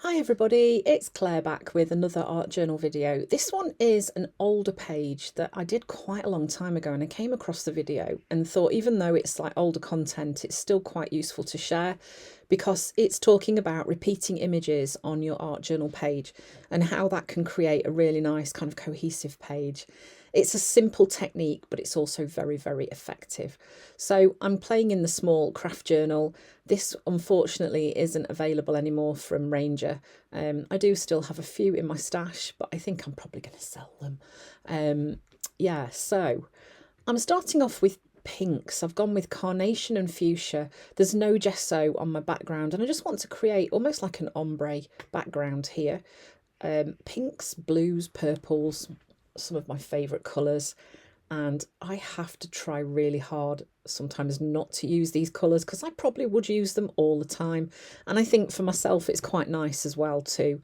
Hi everybody, it's Claire back with another art journal video. This one is an older page that I did quite a long time ago, and I came across the video and thought even though it's like older content, it's still quite useful to share because it's talking about repeating images on your art journal page and how that can create a really nice kind of cohesive page. It's a simple technique, but it's also very, very effective. So I'm playing in the small craft journal. This unfortunately isn't available anymore from Ranger. I do still have a few in my stash, but I think I'm probably going to sell them. Yeah, so I'm starting off with pinks. I've gone with carnation and fuchsia. There's no gesso on my background, and I just want to create almost like an ombre background here. Pinks, blues, purples, some of my favourite colours, and I have to try really hard sometimes not to use these colours because I probably would use them all the time, and I think for myself it's quite nice as well to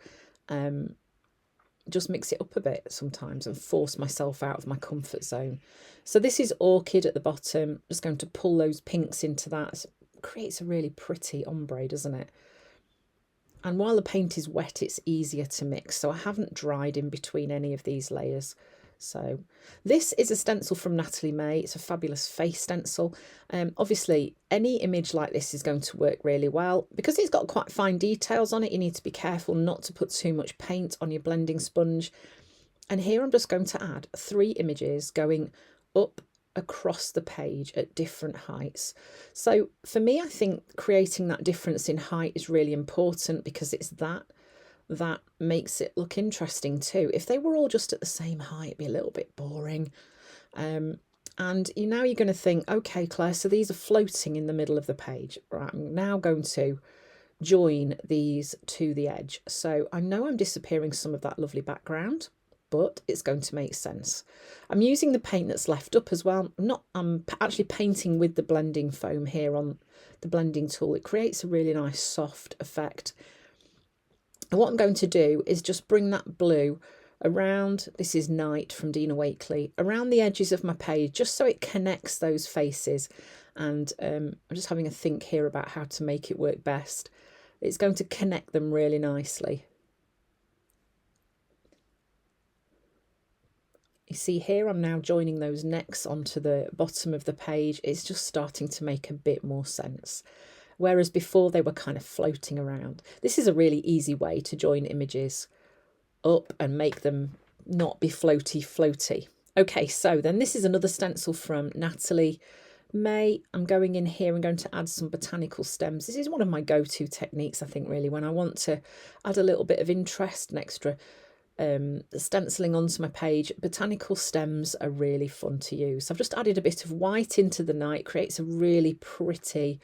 just mix it up a bit sometimes and force myself out of my comfort zone. So this is orchid at the bottom. Just going to pull those pinks into that. It creates a really pretty ombre, doesn't it? And while the paint is wet, it's easier to mix. So I haven't dried in between any of these layers. So this is a stencil from Natalie May. It's a fabulous face stencil. Obviously, any image like this is going to work really well. Because it's got quite fine details on it, you need to be careful not to put too much paint on your blending sponge. And here I'm just going to add 3 images going up across the page at different heights. So for me, I think creating that difference in height is really important because it's that makes it look interesting too. If they were all just at the same height, it'd be a little bit boring. And now you're going to think, okay, Claire, so these are floating in the middle of the page. Right, I'm now going to join these to the edge. So I know I'm disappearing some of that lovely background, but it's going to make sense. I'm using the paint that's left up as well. I'm actually painting with the blending foam here on the blending tool. It creates a really nice soft effect. And what I'm going to do is just bring that blue around, this is Night from Dina Wakley, around the edges of my page, just so it connects those faces. And I'm just having a think here about how to make it work best. It's going to connect them really nicely. You see here, I'm now joining those necks onto the bottom of the page. It's just starting to make a bit more sense. Whereas before they were kind of floating around. This is a really easy way to join images up and make them not be floaty. Okay, so then this is another stencil from Natalie May. I'm going in here and going to add some botanical stems. This is one of my go-to techniques, I think, really, when I want to add a little bit of interest and extra stenciling onto my page. Botanical stems are really fun to use. So I've just added a bit of white into the night, creates a really pretty,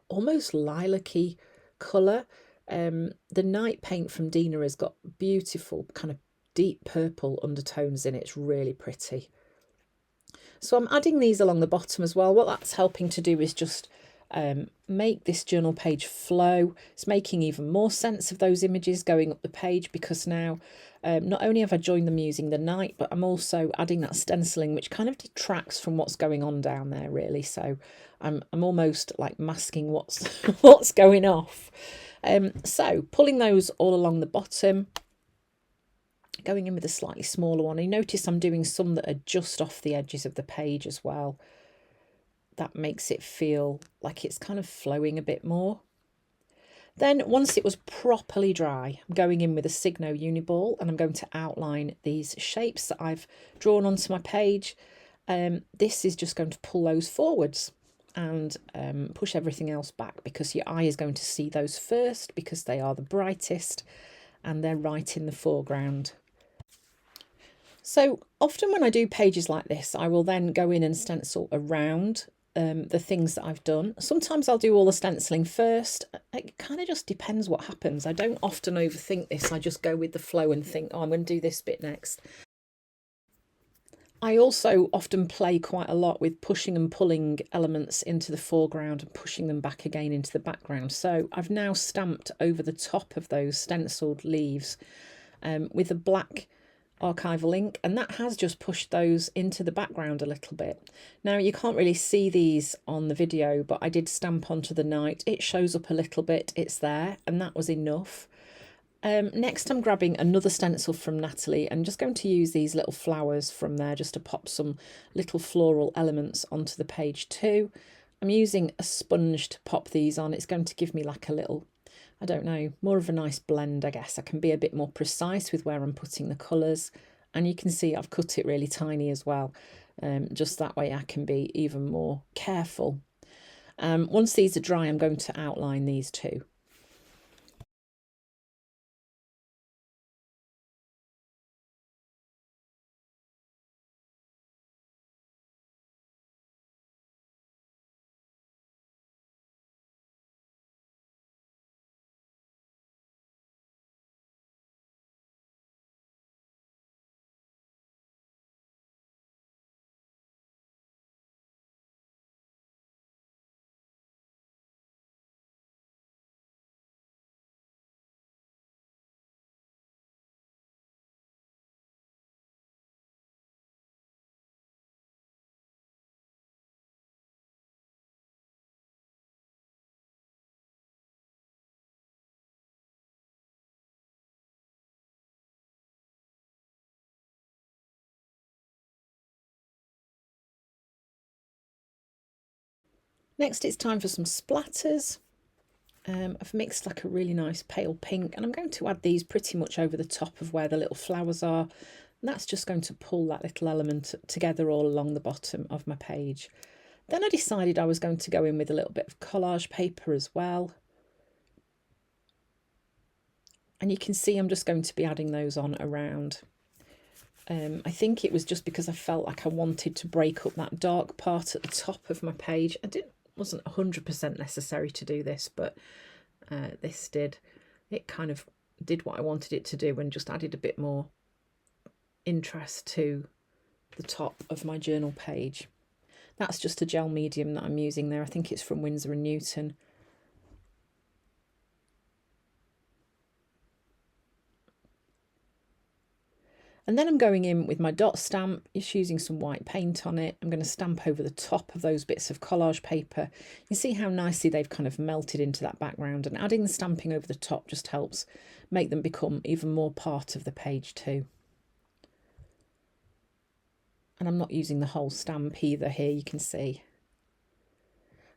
almost lilac-y colour. The night paint from Dina has got beautiful kind of deep purple undertones in it. It's really pretty. So I'm adding these along the bottom as well. What that's helping to do is just make this journal page flow. It's making even more sense of those images going up the page because now not only have I joined them using the night, but I'm also adding that stenciling, which kind of detracts from what's going on down there, really. So I'm almost like masking what's what's going off. So pulling those all along the bottom, going in with a slightly smaller one. You notice I'm doing some that are just off the edges of the page as well. That makes it feel like it's kind of flowing a bit more. Then once it was properly dry, I'm going in with a Signo Uniball and I'm going to outline these shapes that I've drawn onto my page. This is just going to pull those forwards and push everything else back because your eye is going to see those first because they are the brightest and they're right in the foreground. So often when I do pages like this, I will then go in and stencil around the things that I've done. Sometimes I'll do all the stenciling first. It kind of just depends what happens. I don't often overthink this. I just go with the flow and think, oh, I'm going to do this bit next. I also often play quite a lot with pushing and pulling elements into the foreground and pushing them back again into the background. So I've now stamped over the top of those stenciled leaves with a black archival ink, and that has just pushed those into the background a little bit. Now you can't really see these on the video, but I did stamp onto the night. It shows up a little bit, it's there, and that was enough. Next I'm grabbing another stencil from Natalie and just going to use these little flowers from there just to pop some little floral elements onto the page too. I'm using a sponge to pop these on. It's going to give me like a little, I don't know, more of a nice blend, I guess. I can be a bit more precise with where I'm putting the colours. And you can see I've cut it really tiny as well. Just that way I can be even more careful. Once these are dry, I'm going to outline these too. Next it's time for some splatters. I've mixed like a really nice pale pink and I'm going to add these pretty much over the top of where the little flowers are. And that's just going to pull that little element together all along the bottom of my page. Then I decided I was going to go in with a little bit of collage paper as well. And you can see I'm just going to be adding those on around. I think it was just because I felt like I wanted to break up that dark part at the top of my page. Wasn't 100% necessary to do this, but this did. It kind of did what I wanted it to do and just added a bit more interest to the top of my journal page. That's just a gel medium that I'm using there. I think it's from Winsor & Newton. And then I'm going in with my dot stamp, just using some white paint on it. I'm going to stamp over the top of those bits of collage paper. You see how nicely they've kind of melted into that background, and adding the stamping over the top just helps make them become even more part of the page too. And I'm not using the whole stamp either here, you can see.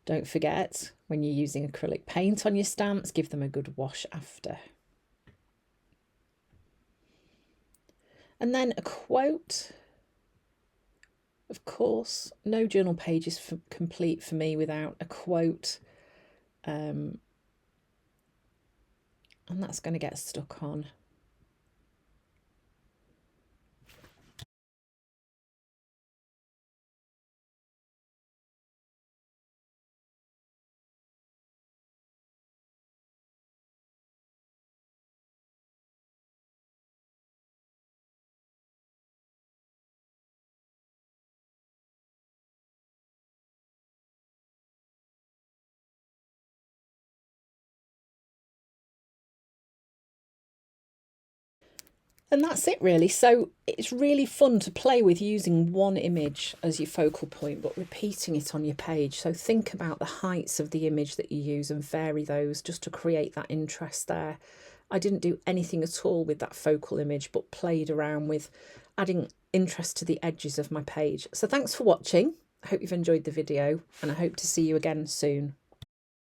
Don't forget, when you're using acrylic paint on your stamps, give them a good wash after. And then a quote. Of course, no journal page is complete for me without a quote. And that's going to get stuck on. And that's it really. So it's really fun to play with using one image as your focal point, but repeating it on your page. So think about the heights of the image that you use and vary those just to create that interest there. I didn't do anything at all with that focal image, but played around with adding interest to the edges of my page. So thanks for watching. I hope you've enjoyed the video and I hope to see you again soon.